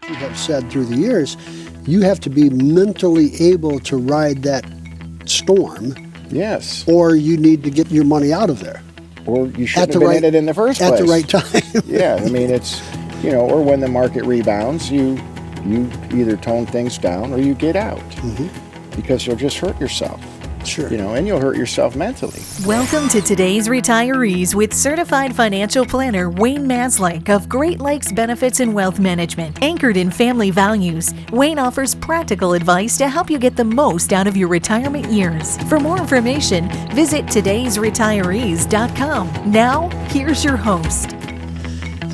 You have said through the years, you have to be mentally able to ride that storm. Yes. Or you need to get your money out of there. Or you shouldn't have been in it in the first place. At the right time. Yeah, I mean, it's, or when the market rebounds, you either tone things down or you get out. Because you'll just hurt yourself. Sure. And you'll hurt yourself mentally. Welcome to Today's Retirees with certified financial planner Wayne Maslyk of Great Lakes Benefits and Wealth Management. Anchored in family values, Wayne offers practical advice to help you get the most out of your retirement years. For more information, visit today'sretirees.com. Now, here's your host.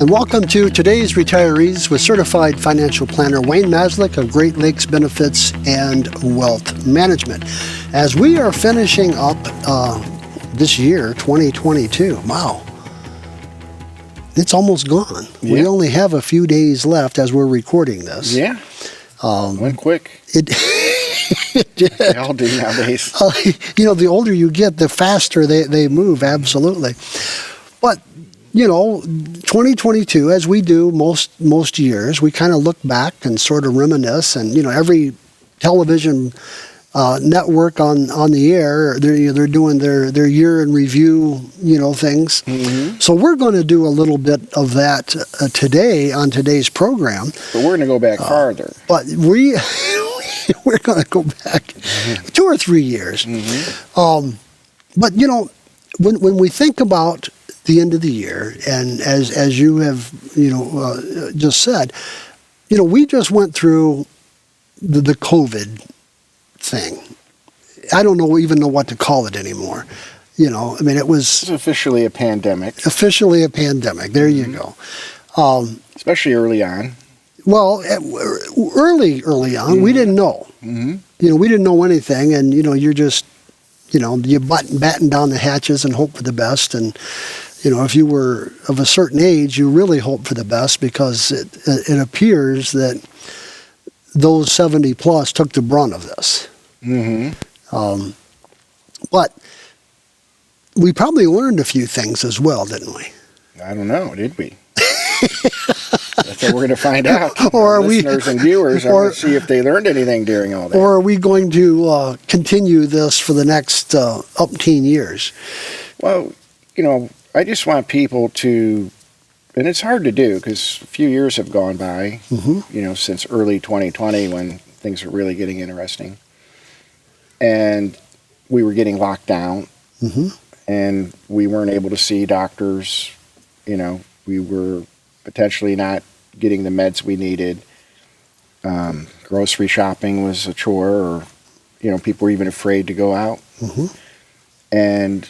And welcome to Today's Retirees with certified financial planner Wayne Maslyk of Great Lakes Benefits and Wealth Management. As we are finishing up this year, 2022, wow, it's almost gone. Yeah. We only have a few days left as we're recording this. Yeah, went quick. It did. They all do nowadays. The older you get, the faster they move, absolutely. But 2022, as we do most years, we kind of look back and sort of reminisce, and every television network on the air, they're doing their year in review, things. So we're going to do a little bit of that today on today's program. But we're going to go back farther. But we're going to go back 2 or 3 years. But when we think about the end of the year, and as you have just said, we just went through the COVID thing. I don't even know what to call it anymore. It was officially a pandemic. Officially a pandemic. There you go. Especially early on. Well, early on, we didn't know. We didn't know anything, and you're just you batten down the hatches and hope for the best. And if you were of a certain age, you really hope for the best, because it appears that those 70 plus took the brunt of this. But we probably learned a few things as well, didn't we? I don't know, did we? That's what we're going to find out. Or our listeners and viewers are going to see if they learned anything during all that. Or are we going to continue this for the next umpteen years? Well, I just want people to, and it's hard to do because a few years have gone by, since early 2020 when things were really getting interesting. And we were getting locked down, and we weren't able to see doctors. We were potentially not getting the meds we needed. Grocery shopping was a chore, or, people were even afraid to go out. And,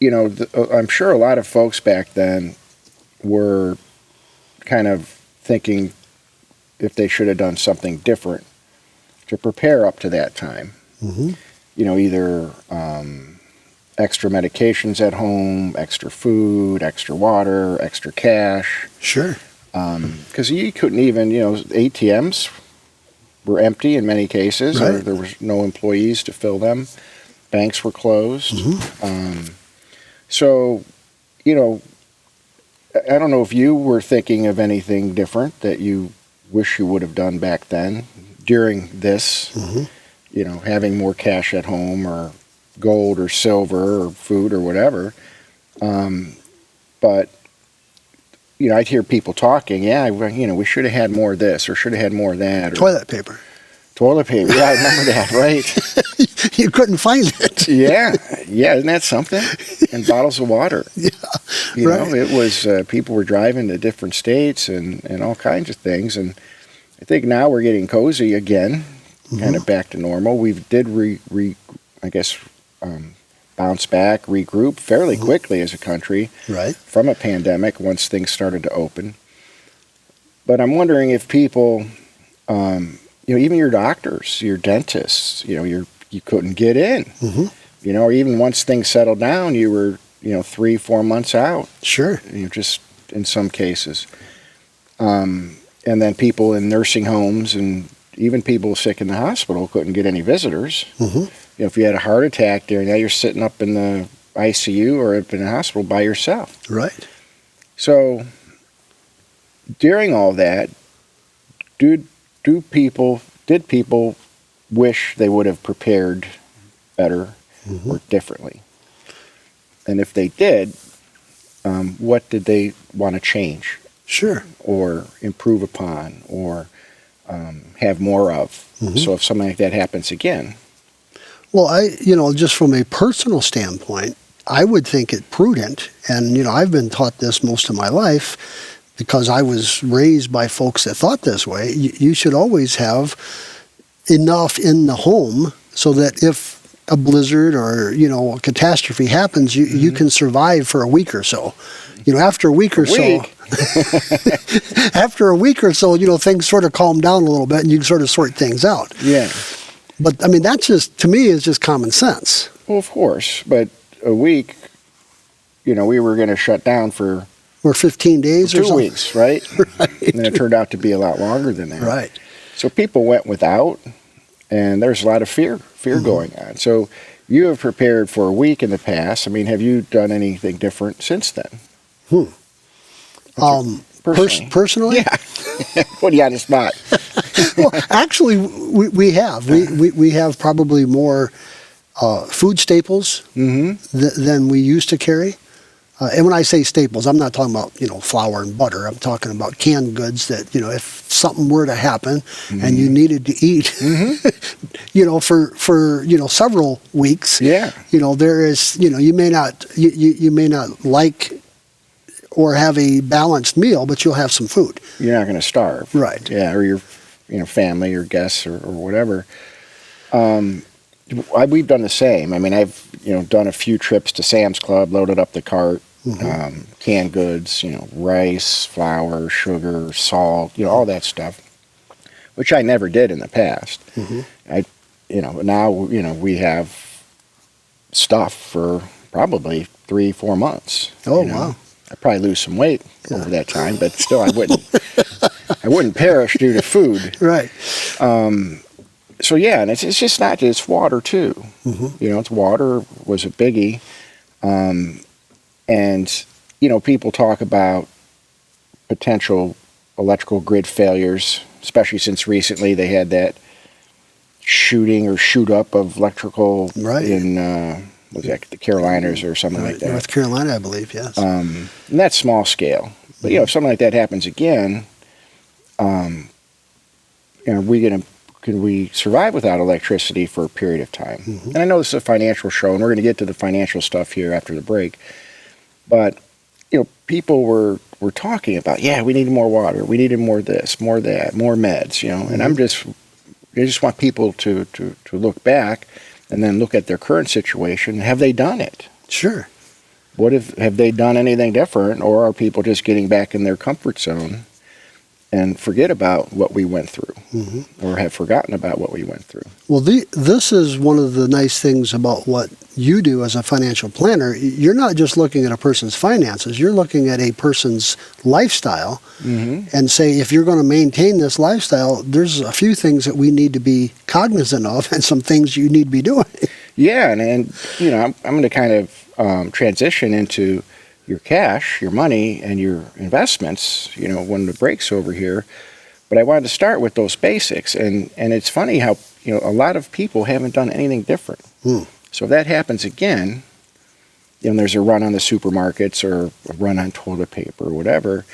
I'm sure a lot of folks back then were kind of thinking if they should have done something different to prepare up to that time. Either extra medications at home, extra food, extra water, extra cash. Sure. Because you couldn't even, ATMs were empty in many cases, right. Or there was no employees to fill them. Banks were closed. So, I don't know if you were thinking of anything different that you wish you would have done back then during this, having more cash at home, or gold or silver or food or whatever. But, I'd hear people talking, we should have had more of this or should have had more of that. Or Toilet paper, yeah, I remember that, right? You couldn't find it. Yeah, isn't that something? And bottles of water. Yeah, It was, people were driving to different states and all kinds of things. And I think now we're getting cozy again, kind of back to normal. We did bounce back, regroup fairly quickly as a country, right, from a pandemic once things started to open. But I'm wondering if people, even your doctors, your dentists, you couldn't get in, or even once things settled down, you were, 3-4 months out. Sure. Just in some cases. And then people in nursing homes and even people sick in the hospital couldn't get any visitors. If you had a heart attack now you're sitting up in the ICU or up in the hospital by yourself. Right. So during all that, did people wish they would have prepared better or differently? And if they did, what did they want to change? Sure. Or improve upon, or have more of? So if something like that happens again. Well, just from a personal standpoint, I would think it prudent, and, I've been taught this most of my life because I was raised by folks that thought this way. You should always have enough in the home so that if a blizzard or, a catastrophe happens, you can survive for a week or so. After a week or so, things sort of calm down a little bit and you can sort of sort things out. Yeah. But, that's just, to me, is just common sense. Well, of course. But a week, we were going to shut down for... Or 15 days or 2 something. weeks, right? Right. And it turned out to be a lot longer than that. Right. So people went without, and there's a lot of fear going on. So you have prepared for a week in the past. Have you done anything different since then? Personally? Yeah. What do you on the spot? Well, actually, we have. We have probably more food staples than we used to carry. And when I say staples, I'm not talking about, flour and butter. I'm talking about canned goods that, if something were to happen and you needed to eat, for several weeks, there is, you may not like or have a balanced meal, but you'll have some food. You're not going to starve. Right. Yeah, or your family or guests or whatever. We've done the same. I've done a few trips to Sam's Club, loaded up the cart, canned goods, rice, flour, sugar, salt, all that stuff, which I never did in the past. Now we have stuff for probably 3-4 months. Oh, wow. I'd probably lose some weight over that time, but still I wouldn't perish due to food. Right. So yeah, and it's just not, it's water too. It's water was a biggie. And people talk about potential electrical grid failures, especially since recently they had that shooting or shoot up of electrical in was that the Carolinas or something like that? North Carolina, I believe, yes. And that's small scale. But if something like that happens again, can we survive without electricity for a period of time? And I know this is a financial show, and we're going to get to the financial stuff here after the break. But people were talking about, we needed more water, we needed more this, more that, more meds, And I just want people to look back and then look at their current situation. Have they done it? Sure. Have they done anything different, or are people just getting back in their comfort zone and forget about what we went through, or have forgotten about what we went through? Well, this is one of the nice things about what you do as a financial planner. You're not just looking at a person's finances, you're looking at a person's lifestyle and say, if you're going to maintain this lifestyle, there's a few things that we need to be cognizant of and some things you need to be doing. Yeah, and I'm going to kind of transition into your cash, your money, and your investments, when the break's over here. But I wanted to start with those basics. And it's funny how, a lot of people haven't done anything different. So if that happens again, there's a run on the supermarkets or a run on toilet paper or whatever,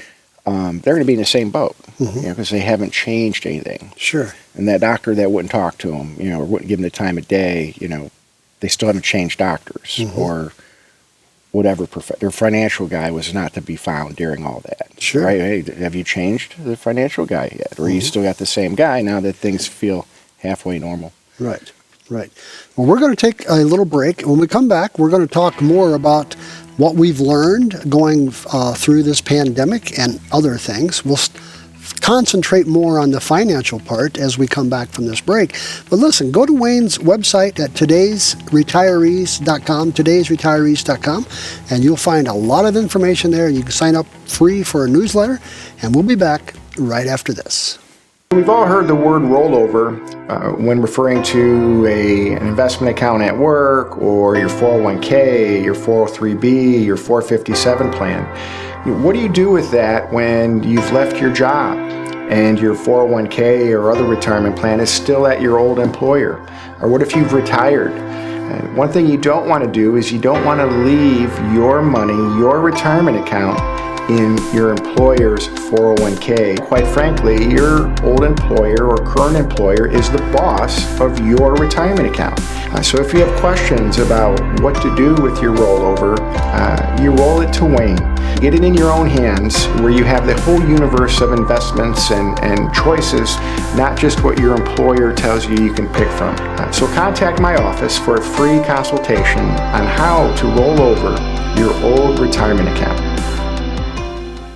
they're going to be in the same boat, because they haven't changed anything. Sure. And that doctor that wouldn't talk to them, or wouldn't give them the time of day, they still haven't changed doctors, or whatever, their financial guy was not to be found during all that. Sure. Right? Hey, have you changed the financial guy yet? Or you still got the same guy now that things feel halfway normal? Right. Well, we're going to take a little break. When we come back, we're going to talk more about what we've learned going through this pandemic and other things. We'll concentrate more on the financial part as we come back from this break. But listen, go to Wayne's website at todaysretirees.com, and you'll find a lot of information there. You can sign up free for a newsletter, and we'll be back right after this. We've all heard the word rollover when referring to an investment account at work, or your 401k, your 403b, your 457 plan. What do you do with that when you've left your job? and your 401k or other retirement plan is still at your old employer? Or what if you've retired? And one thing you don't want to do is you don't want to leave your money, your retirement account, in your employer's 401k. Quite frankly, your old employer or current employer is the boss of your retirement account. So if you have questions about what to do with your rollover, you roll it to Wayne. Get it in your own hands where you have the whole universe of investments and choices, not just what your employer tells you can pick from. So contact my office for a free consultation on how to roll over your old retirement account.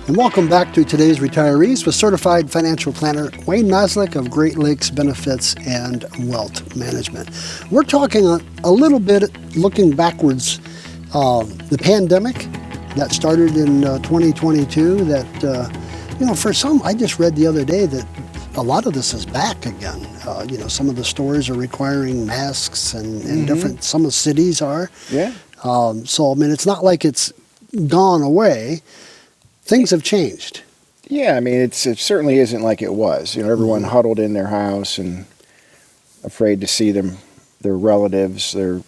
And welcome back to today's Retirees with Certified Financial Planner Wayne Maslyk of Great Lakes Benefits and Wealth Management. We're talking a little bit looking backwards. The pandemic that started in 2022 that, for some, I just read the other day that a lot of this is back again. Some of the stores are requiring masks and different, some of the cities are. Yeah. It's not like it's gone away. Things have changed. Yeah, it certainly isn't like it was. Everyone huddled in their house and afraid to see their relatives. I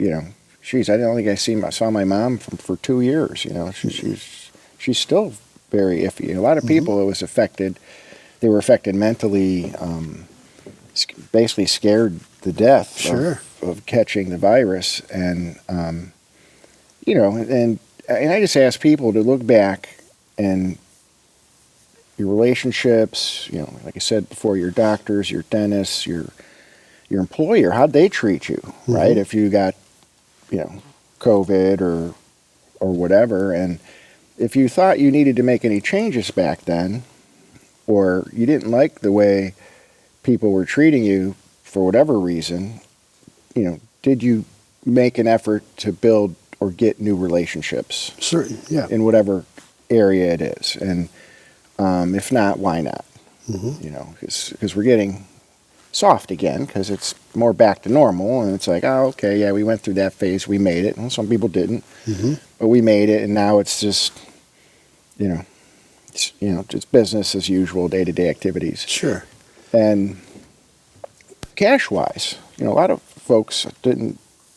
don't think I saw my mom for 2 years. She's still very iffy. A lot of people it was affected. They were affected mentally, basically scared to death of catching the virus, and And I just ask people to look back and your relationships, like I said before, your doctors, your dentists, your employer, how'd they treat you, right? If you got, COVID or whatever, and if you thought you needed to make any changes back then, or you didn't like the way people were treating you for whatever reason, did you make an effort to build or get new relationships? Certain, yeah. In whatever area it is. And if not, why not? Because we're getting soft again, because it's more back to normal, and it's like, oh, okay, yeah, we went through that phase, we made it. And some people didn't, but we made it, and now it's just, just business as usual, day-to-day activities. Sure. And cash-wise, a lot of folks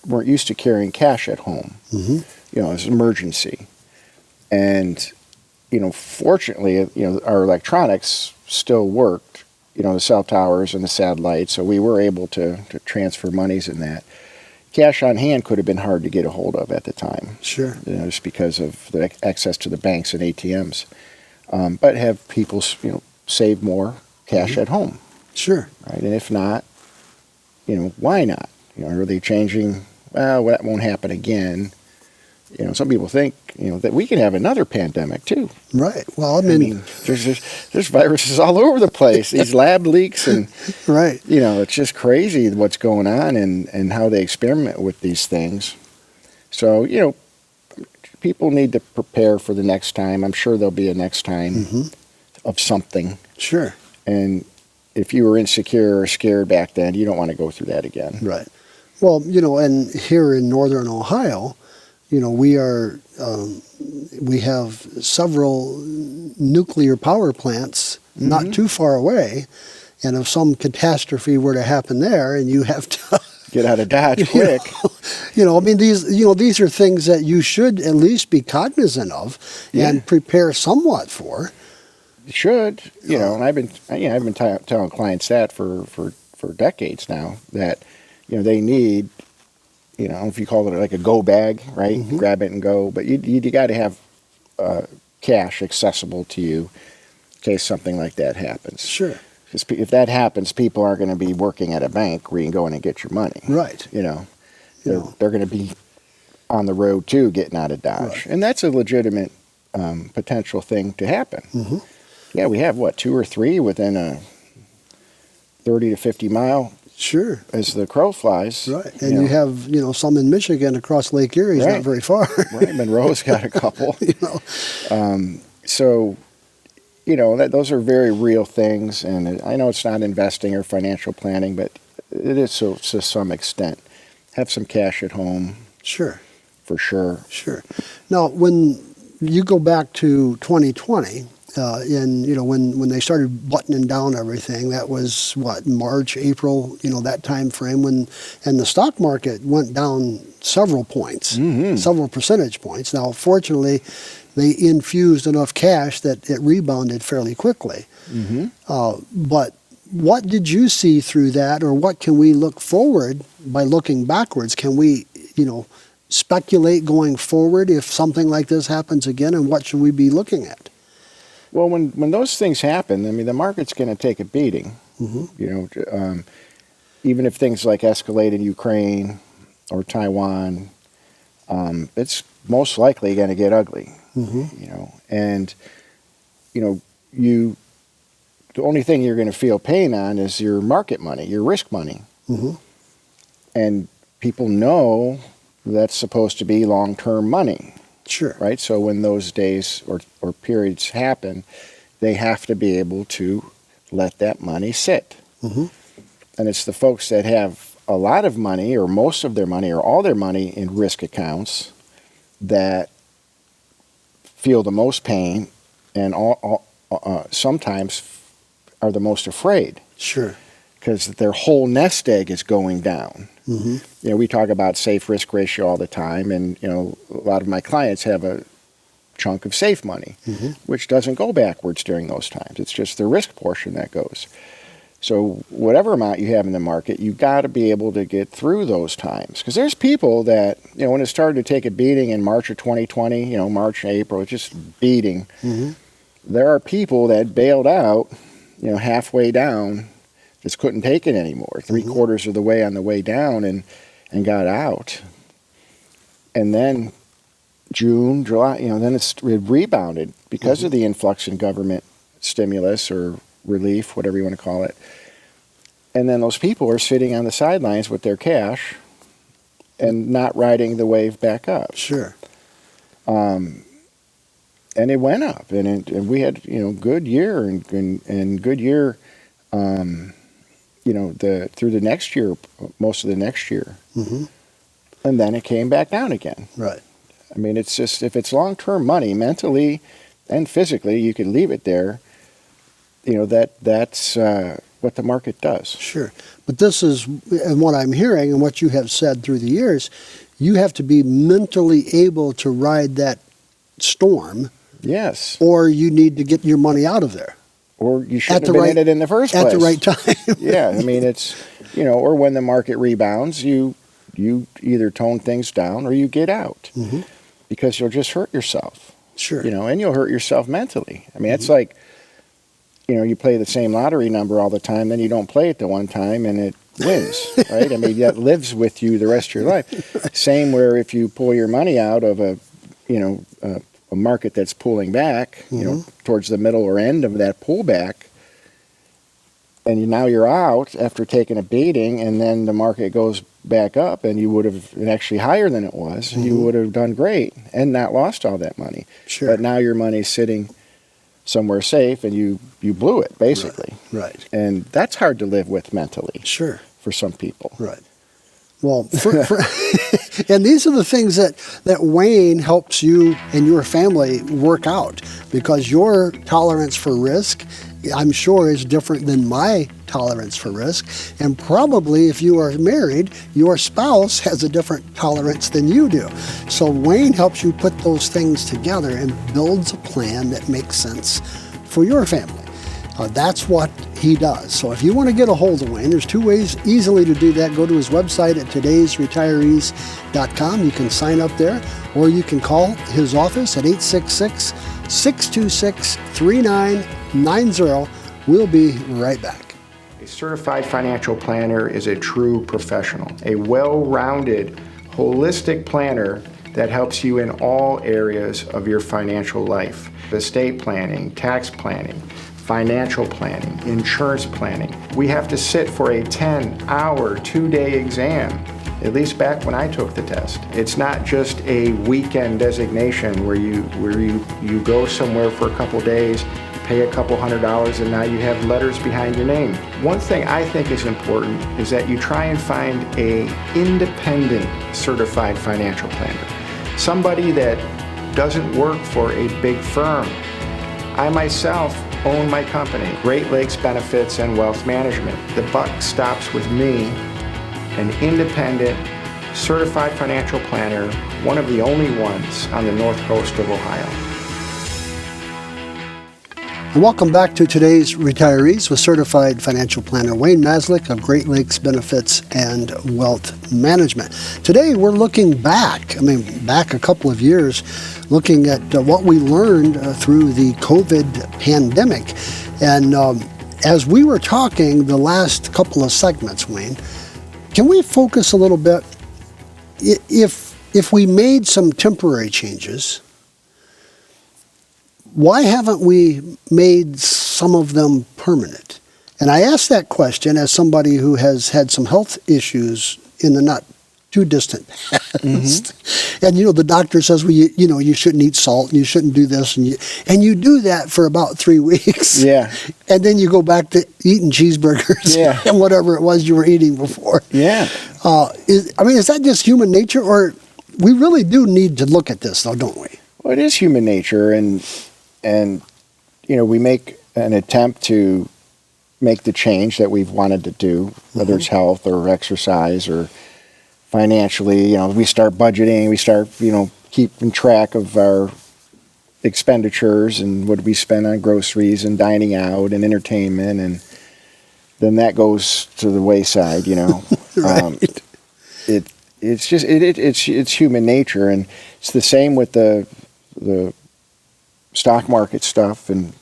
weren't used to carrying cash at home, as an emergency. And, fortunately, our electronics still worked, the cell towers and the satellites, so we were able to transfer monies in that. Cash on hand could have been hard to get a hold of at the time. Sure. Just because of the access to the banks and ATMs. But have people, save more cash at home. Sure. Right? And if not, why not? Are they changing? Well, that won't happen again. Some people think, that we can have another pandemic too. Right. Well, there's viruses all over the place. These lab leaks and, right. It's just crazy what's going on and how they experiment with these things. So, people need to prepare for the next time. I'm sure there'll be a next time of something. Sure. And if you were insecure or scared back then, you don't want to go through that again. Right. Well, and here in northern Ohio, we have several nuclear power plants not too far away, and if some catastrophe were to happen there, and you have to get out of Dodge quick. These are things that you should at least be cognizant of and prepare somewhat for. You should, and I've been telling clients that for decades now, that they need, if you call it like a go bag, right? Grab it and go. But you got to have cash accessible to you in case something like that happens. Sure. Because if that happens, people aren't going to be working at a bank where you can go in and get your money. Right. They're going to be on the road too, getting out of Dodge. Right. And that's a legitimate potential thing to happen. Yeah, we have, 2 or 3 within a 30 to 50 mile. Sure. As the crow flies. Right. And you have, some in Michigan across Lake Erie, is not very far. Right. Monroe's got a couple. Those are very real things. And I know it's not investing or financial planning, but it is to some extent. Have some cash at home. Sure. For sure. Sure. Now, when you go back to 2020, when they started buttoning down everything. That was what, March, April, that time frame and the stock market went down several points, several percentage points. Now, fortunately, they infused enough cash that it rebounded fairly quickly. But what did you see through that, or what can we look forward by looking backwards? Can we, speculate going forward if something like this happens again, and what should we be looking at? Well, when those things happen, I mean, the market's going to take a beating. Even if things like escalate in Ukraine or Taiwan, it's most likely going to get ugly. And the only thing you're going to feel pain on is your market money, your risk money. And people know that's supposed to be long-term money. Sure. Right? So when those days or periods happen, they have to be able to let that money sit. And it's the folks that have a lot of money or most of their money or all their money in risk accounts that feel the most pain and sometimes are the most afraid. Sure. Because their whole nest egg is going down. We talk about safe risk ratio all the time, and a lot of my clients have a chunk of safe money, which doesn't go backwards during those times. It's just the risk portion that goes. So whatever amount you have in the market, you've got to be able to get through those times. Because there's people that, when it started to take a beating in March of 2020, March, April, it's just beating. There are people that bailed out, halfway down, just couldn't take it anymore, 3/4 of the way on the way down and got out. And then June, July, then it rebounded because of the influx in government stimulus or relief, whatever you want to call it. And then those people are sitting on the sidelines with their cash and not riding the wave back up. Sure. And it went up, and we had good year and good year. Through the next year, most of the next year. And then it came back down again. Right. I mean, it's just, if it's long-term money, mentally and physically, you could leave it there. That's what the market does. Sure. But this is, and what I'm hearing and what you have said through the years, you have to be mentally able to ride that storm. Yes. Or you need to get your money out of there. Or you shouldn't have been in it in the first place. At the right time. Yeah, I mean, it's, or when the market rebounds, you either tone things down or you get out. Because you'll just hurt yourself. Sure. And you'll hurt yourself mentally. I mean, it's like, you play the same lottery number all the time, then you don't play it the one time and it wins, right? I mean, that lives with you the rest of your life. Same where if you pull your money out of a market that's pulling back, towards the middle or end of that pullback, and now you're out after taking a beating, and then the market goes back up, and you would have actually higher than it was, you would have done great and not lost all that money. Sure. But now your money's sitting somewhere safe, and you blew it, basically. Right. And that's hard to live with mentally. Sure. For some people. Right. Well, and these are the things that Wayne helps you and your family work out, because your tolerance for risk, I'm sure, is different than my tolerance for risk. And probably if you are married, your spouse has a different tolerance than you do. So Wayne helps you put those things together and builds a plan that makes sense for your family. That's what he does. So if you want to get a hold of Wayne, there's two ways easily to do that. Go to his website at todaysretirees.com. You can sign up there, or you can call his office at 866-626-3990. We'll be right back. A certified financial planner is a true professional, a well-rounded, holistic planner that helps you in all areas of your financial life. Estate planning, tax planning, financial planning, insurance planning. We have to sit for a 10-hour, 2-day exam, at least back when I took the test. It's not just a weekend designation where you go somewhere for a couple days, pay a couple $100, and now you have letters behind your name. One thing I think is important is that you try and find a independent certified financial planner. Somebody that doesn't work for a big firm, I myself own my company, Great Lakes Benefits and Wealth Management. The buck stops with me, an independent, certified financial planner, one of the only ones on the north coast of Ohio. And welcome back to today's Retirees with certified financial planner Wayne Maslyk of Great Lakes Benefits and Wealth Management. Today we're looking back a couple of years, looking at what we learned through the COVID pandemic. And as we were talking the last couple of segments, Wayne, can we focus a little bit? If we made some temporary changes, why haven't we made some of them permanent? And I ask that question as somebody who has had some health issues in the not too distant past. Mm-hmm. And the doctor says, well, you shouldn't eat salt and you shouldn't do this, and you do that for about 3 weeks. Yeah. And then you go back to eating cheeseburgers and whatever it was you were eating before. Yeah. Is that just human nature, or we really do need to look at this, though, don't we? Well, it is human nature, and we make an attempt to make the change that we've wanted to do, whether it's health or exercise or financially. We start budgeting, we start, keeping track of our expenditures and what we spend on groceries and dining out and entertainment, and then that goes to the wayside, Right. It's human nature, and it's the same with the stock market stuff and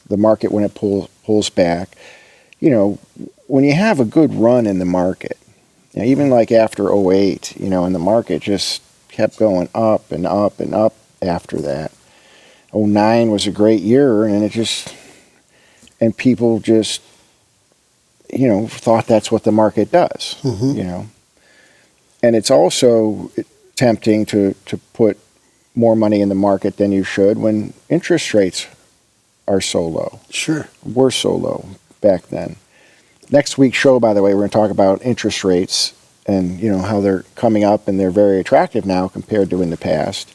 the market when it pulls back. When you have a good run in the market, even like after '08, and the market just kept going up and up and up after that. '09 was a great year, and people just, thought that's what the market does, And it's also tempting to put more money in the market than you should when interest rates are so low. Sure. Were so low back then. Next week's show, by the way, we're going to talk about interest rates and, how they're coming up, and they're very attractive now compared to in the past.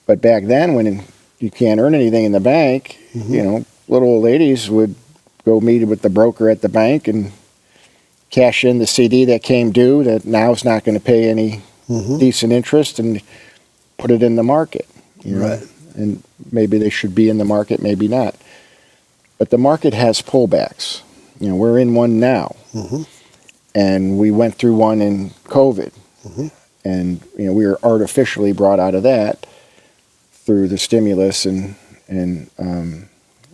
But back then, when you can't earn anything in the bank, little old ladies would go meet with the broker at the bank and cash in the CD that came due that now is not going to pay any decent interest, and put it in the market, Right. And maybe they should be in the market, maybe not. But the market has pullbacks. We're in one now, and we went through one in COVID, and we were artificially brought out of that through the stimulus and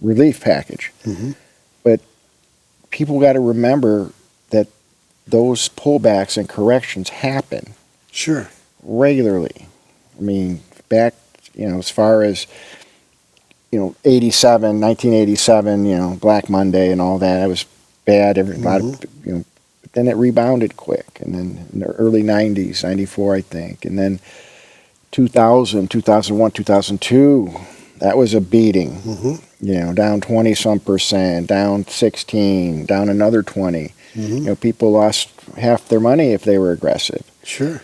relief package. But people got to remember that those pullbacks and corrections happen Sure. regularly. Back, as far as, 1987, Black Monday and all that, it was bad. But then it rebounded quick. And then in the early 90s, 94, I think. And then 2000, 2001, 2002, that was a beating. Down 20-some%, down 16, down another 20. People lost half their money if they were aggressive. Sure.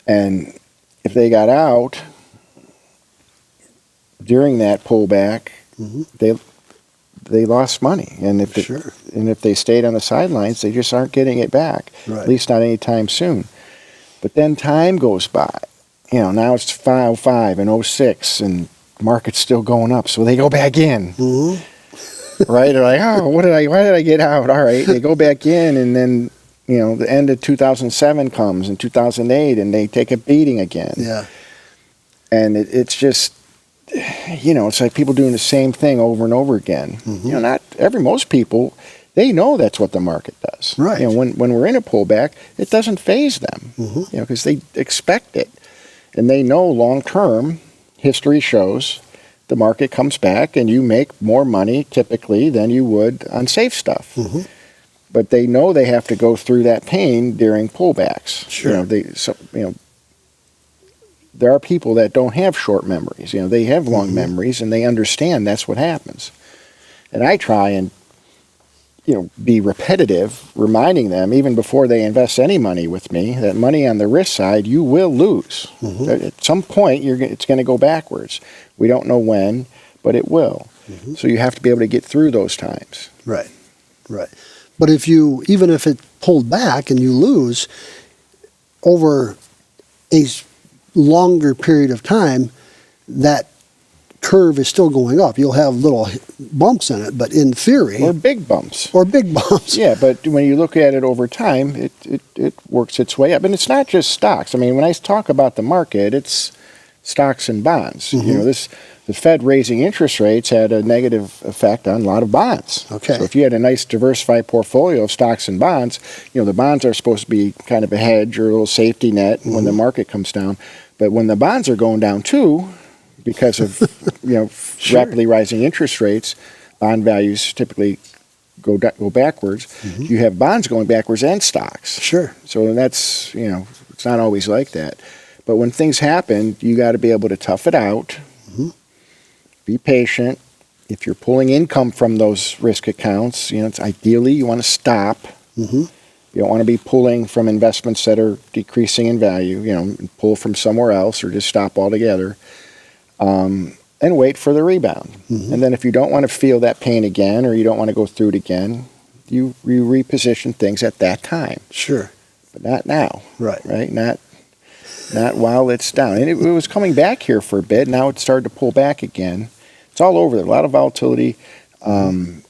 And if they got out during that pullback, they lost money. And if they stayed on the sidelines, they just aren't getting it back. Right. At least not anytime soon. But then time goes by. Now it's 5, and 06, and the market's still going up, so they go back in. Right? They're like, why did I get out? All right, they go back in, and then the end of 2007 comes, and 2008, and they take a beating again. Yeah. And it's just, it's like people doing the same thing over and over again. Most people, they know that's what the market does. Right. When we're in a pullback, it doesn't faze them, because they expect it. And they know long term, history shows, the market comes back and you make more money typically than you would on safe stuff. But they know they have to go through that pain during pullbacks. Sure. There are people that don't have short memories. They have long memories, and they understand that's what happens. And I try and be repetitive, reminding them even before they invest any money with me that money on the risk side you will lose. At some point, it's going to go backwards. We don't know when, but it will. So you have to be able to get through those times. Right. Right. But even if it pulled back and you lose over a longer period of time, that curve is still going up. You'll have little bumps in it, but in theory, Or big bumps. or big bumps. Yeah, but when you look at it over time, it works its way up. And it's not just stocks. I mean, when I talk about the market, it's stocks and bonds. You know, the Fed raising interest rates had a negative effect on a lot of bonds. Okay. So if you had a nice diversified portfolio of stocks and bonds, you know, the bonds are supposed to be kind of a hedge or a little safety net when the market comes down. But when the bonds are going down too, because of rapidly rising interest rates, bond values typically go backwards. You have bonds going backwards and stocks. Sure. So that's, it's not always like that. But when things happen, you got to be able to tough it out, be patient. If you're pulling income from those risk accounts, it's ideally you want to stop. You don't want to be pulling from investments that are decreasing in value, and pull from somewhere else or just stop altogether. And wait for the rebound. And then if you don't want to feel that pain again or you don't want to go through it again, you reposition things at that time. Sure. But not now. Right. Right? Not while it's down. And it was coming back here for a bit. Now it's started to pull back again. It's all over there. A lot of volatility. And,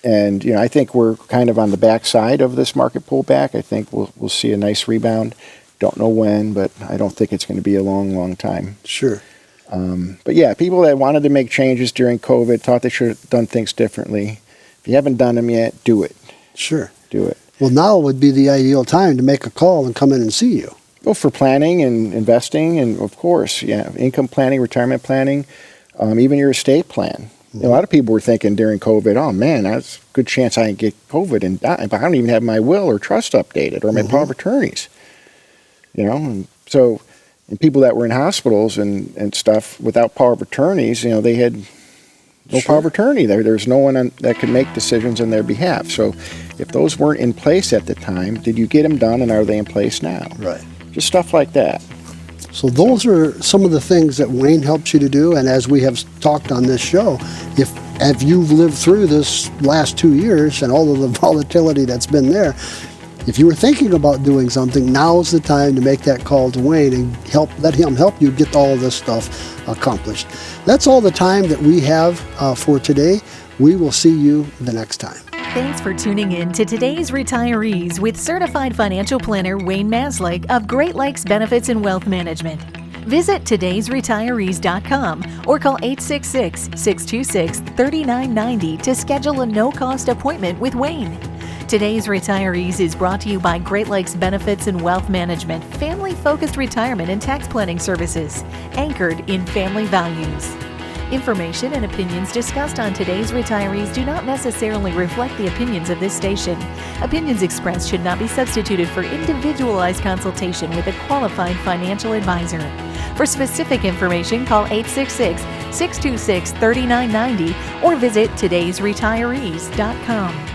I think we're kind of on the backside of this market pullback. I think we'll see a nice rebound. Don't know when, but I don't think it's going to be a long, long time. Sure. But yeah, people that wanted to make changes during COVID thought they should have done things differently. If you haven't done them yet, do it. Sure. Do it. Well, now would be the ideal time to make a call and come in and see you. Well, for planning and investing, and of course, income planning, retirement planning, even your estate plan. A lot of people were thinking during COVID, oh man, that's a good chance I can get COVID and die, but I don't even have my will or trust updated or my power of attorneys. And so, and people that were in hospitals and stuff without power of attorneys, they had no power of attorney. There's no one that could make decisions on their behalf. So if those weren't in place at the time, did you get them done and are they in place now? Right. Just stuff like that. So those are some of the things that Wayne helps you to do. And as we have talked on this show, if you've lived through this last 2 years and all of the volatility that's been there, if you were thinking about doing something, now's the time to make that call to Wayne and let him help you get all of this stuff accomplished. That's all the time that we have for today. We will see you the next time. Thanks for tuning in to today's Retirees with certified financial planner Wayne Maslyk of Great Lakes Benefits and Wealth Management. Visit todaysretirees.com or call 866-626-3990 to schedule a no-cost appointment with Wayne. Today's Retirees is brought to you by Great Lakes Benefits and Wealth Management, family-focused retirement and tax planning services, anchored in family values. Information and opinions discussed on today's Retirees do not necessarily reflect the opinions of this station. Opinions expressed should not be substituted for individualized consultation with a qualified financial advisor. For specific information, call 866-626-3990 or visit todaysretirees.com.